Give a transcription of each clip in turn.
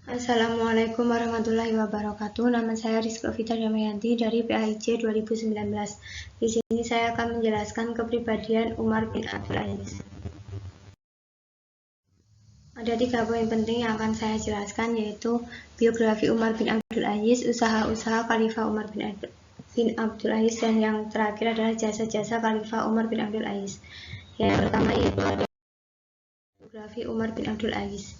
Assalamualaikum warahmatullahi wabarakatuh. Nama saya Rizky Vita Damayanti dari PAIJ 2019. Di sini saya akan menjelaskan kepribadian Umar bin Abdul Aziz. Ada 3 poin penting yang akan saya jelaskan, yaitu biografi Umar bin Abdul Aziz, usaha-usaha Khalifah Umar bin Abdul Aziz, dan yang terakhir adalah jasa-jasa Khalifah Umar bin Abdul Aziz. Yang pertama yaitu biografi Umar bin Abdul Aziz.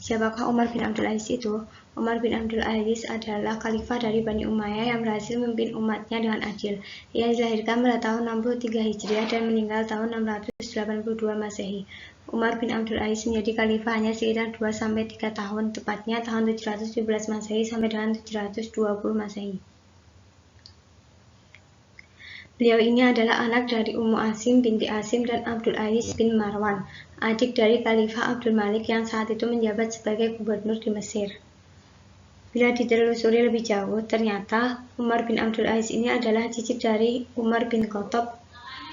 Siapakah Umar bin Abdul Aziz itu? Umar bin Abdul Aziz adalah khalifah dari Bani Umayyah yang berhasil memimpin umatnya dengan adil. Ia dilahirkan pada tahun 63 Hijriah dan meninggal tahun 682 Masehi. Umar bin Abdul Aziz menjadi khalifah hanya sekitar 2-3 tahun, tepatnya tahun 717 Masehi sampai dengan 720 Masehi. Beliau ini adalah anak dari Ummu Asim binti Asim dan Abdul Aziz bin Marwan, adik dari Khalifah Abdul Malik yang saat itu menjabat sebagai gubernur di Mesir. Bila ditelusuri lebih jauh, ternyata Umar bin Abdul Aziz ini adalah cicit dari Umar bin Khattab,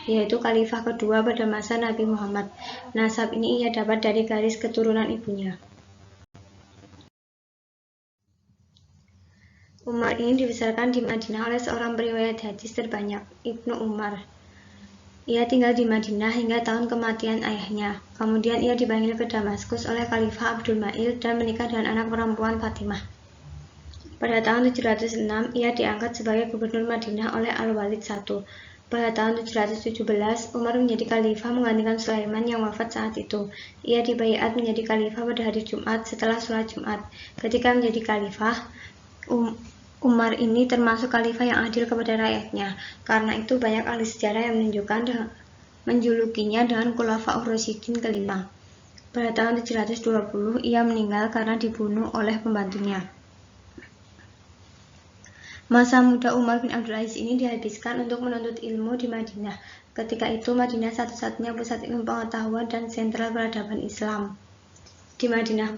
yaitu khalifah kedua pada masa Nabi Muhammad. Nasab ini ia dapat dari garis keturunan ibunya. Umar ini dibesarkan di Madinah oleh seorang periwayat hadis terbanyak, Ibnu Umar. Ia tinggal di Madinah hingga tahun kematian ayahnya. Kemudian ia dipanggil ke Damaskus oleh Khalifah Abdul Malik dan menikah dengan anak perempuan Fatimah. Pada tahun 706, ia diangkat sebagai gubernur Madinah oleh Al-Walid I. Pada tahun 717, Umar menjadi khalifah menggantikan Sulaiman yang wafat saat itu. Ia dibaiat menjadi khalifah pada hari Jumat setelah sholat Jumat. Ketika menjadi khalifah, Umar ini termasuk khalifah yang adil kepada rakyatnya. Karena itu banyak ahli sejarah yang menjulukinya dengan Khulafaur Rasyidin kelima. Pada tahun 720, ia meninggal karena dibunuh oleh pembantunya. Masa muda Umar bin Abdul Aziz ini dihabiskan untuk menuntut ilmu di Madinah. Ketika itu Madinah satu-satunya pusat ilmu pengetahuan dan sentral peradaban Islam. Di Madinah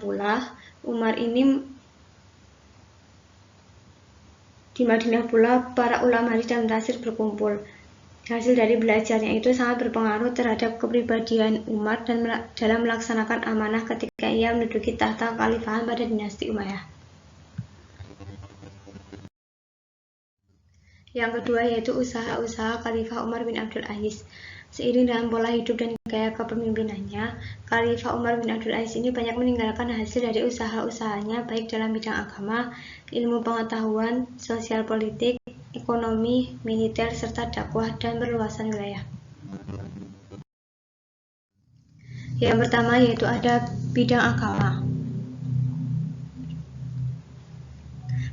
pula, para ulama hadis dan tafsir berkumpul. Hasil dari belajarnya itu sangat berpengaruh terhadap kepribadian Umar dan dalam melaksanakan amanah ketika ia menduduki tahta kekhalifahan pada dinasti Umayyah. Yang kedua yaitu usaha-usaha Khalifah Umar bin Abdul Aziz. Seiring dengan pola hidup dan gaya kepemimpinannya, Khalifah Umar bin Abdul Aziz ini banyak meninggalkan hasil dari usaha-usahanya baik dalam bidang agama, ilmu pengetahuan, sosial politik, ekonomi, militer, serta dakwah dan perluasan wilayah. Yang pertama yaitu ada bidang agama.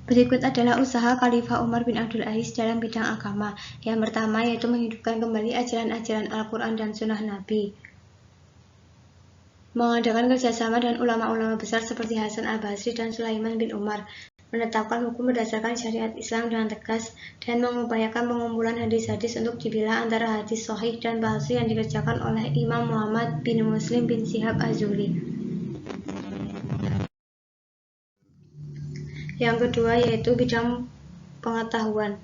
Berikut adalah usaha Khalifah Umar bin Abdul Aziz dalam bidang agama. Yang pertama yaitu menghidupkan kembali ajaran-ajaran Al-Quran dan Sunnah Nabi. Mengadakan kerjasama dengan ulama-ulama besar seperti Hasan al-Basri dan Sulaiman bin Umar. Menetapkan hukum berdasarkan syariat Islam dengan tegas dan mengupayakan pengumpulan hadis-hadis untuk dipilah antara hadis sahih dan palsu yang dikerjakan oleh Imam Muhammad bin Muslim bin Syihab Az-Zuhri. Yang kedua yaitu bidang pengetahuan.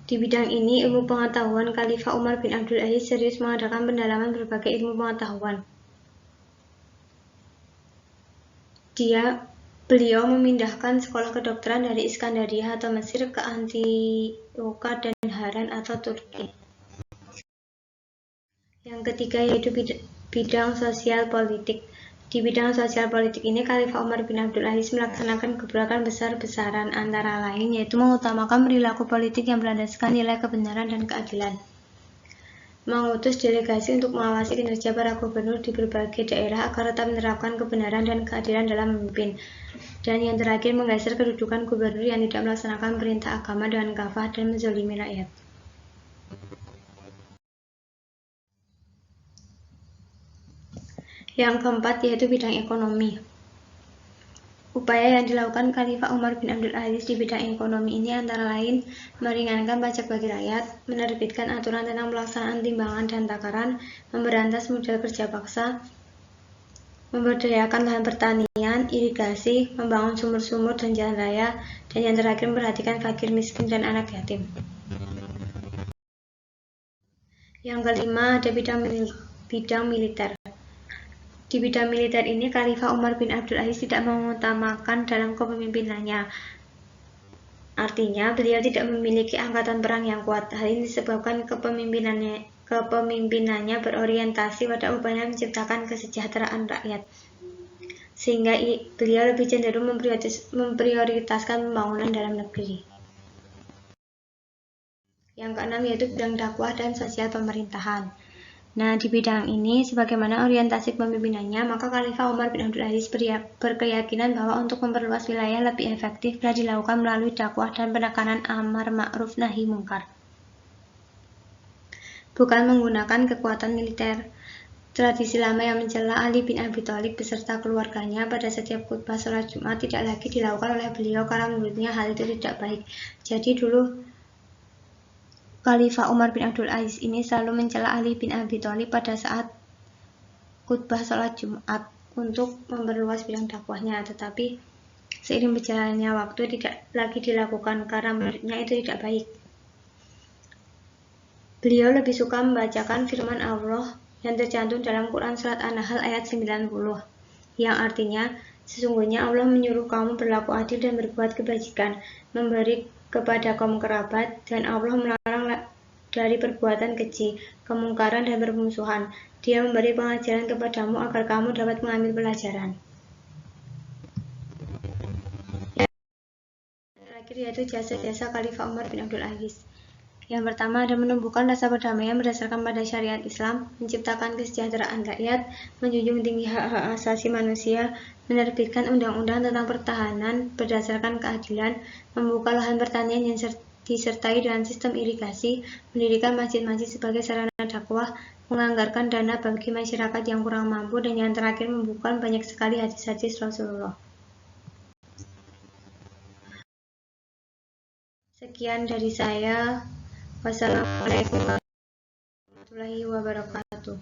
Di bidang ini, ilmu pengetahuan, Khalifah Umar bin Abdul Aziz serius mengadakan pendalaman berbagai ilmu pengetahuan. Beliau memindahkan sekolah kedokteran dari Iskandaria atau Mesir ke Antioquia dan Haran atau Turki. Yang ketiga yaitu bidang sosial politik. Di bidang sosial politik ini, Khalifah Umar bin Abdul Aziz melaksanakan gebrakan besar-besaran antara lain yaitu mengutamakan perilaku politik yang berlandaskan nilai kebenaran dan keadilan. Mengutus delegasi untuk mengawasi kinerja para gubernur di berbagai daerah agar tetap menerapkan kebenaran dan keadilan dalam memimpin. Dan yang terakhir, menggeser kedudukan gubernur yang tidak melaksanakan perintah agama dengan kafah dan menzalimi rakyat. Yang keempat yaitu bidang ekonomi. Upaya yang dilakukan Khalifah Umar bin Abdul Aziz di bidang ekonomi ini antara lain meringankan pajak bagi rakyat, menerbitkan aturan tentang pelaksanaan timbangan dan takaran, memberantas modal kerja paksa, memberdayakan lahan pertanian, irigasi, membangun sumur-sumur dan jalan raya, dan yang terakhir memperhatikan fakir miskin dan anak yatim. Yang kelima ada bidang militer. Di bidang militer ini, Khalifah Umar bin Abdul Aziz tidak mengutamakan dalam kepemimpinannya. Artinya, beliau tidak memiliki angkatan perang yang kuat. Hal ini disebabkan kepemimpinannya berorientasi pada upaya menciptakan kesejahteraan rakyat, sehingga beliau lebih cenderung memprioritaskan pembangunan dalam negeri. Yang keenam yaitu bidang dakwah dan sosial pemerintahan. Nah, di bidang ini, sebagaimana orientasi kepemimpinannya, maka Khalifah Umar bin Abdul Aziz berkeyakinan bahwa untuk memperluas wilayah lebih efektif telah dilakukan melalui dakwah dan penekanan amar ma'ruf nahi mungkar, bukan menggunakan kekuatan militer. Tradisi lama yang mencela Ali bin Abi Thalib beserta keluarganya pada setiap khutbah sholat Jumat tidak lagi dilakukan oleh beliau karena menurutnya hal itu tidak baik. Jadi dulu Khalifah Umar bin Abdul Aziz ini selalu mencela Ali bin Abi Thalib pada saat khutbah sholat Jumat untuk memperluas bidang dakwahnya, tetapi seiring berjalannya waktu tidak lagi dilakukan karena menurutnya itu tidak baik. Beliau lebih suka membacakan firman Allah yang tercantum dalam Quran Surat An-Nahl ayat 90, yang artinya, sesungguhnya Allah menyuruh kamu berlaku adil dan berbuat kebajikan, memberi kepada kaum kerabat, dan Allah melarang dari perbuatan keji, kemungkaran, dan permusuhan. Dia memberi pengajaran kepadamu agar kamu dapat mengambil pelajaran. Yang terakhir yaitu jasa-jasa Khalifah Umar bin Abdul Aziz. Yang pertama ada menumbuhkan rasa perdamaian berdasarkan pada syariat Islam, menciptakan kesejahteraan rakyat, menjunjung tinggi hak-hak asasi manusia, menerbitkan undang-undang tentang pertahanan berdasarkan keadilan, membuka lahan pertanian yang disertai dengan sistem irigasi, mendirikan masjid-masjid sebagai sarana dakwah, menganggarkan dana bagi masyarakat yang kurang mampu, dan yang terakhir membuka banyak sekali hadis-hadis Rasulullah. Sekian dari saya. Wassalamualaikum warahmatullahi wabarakatuh.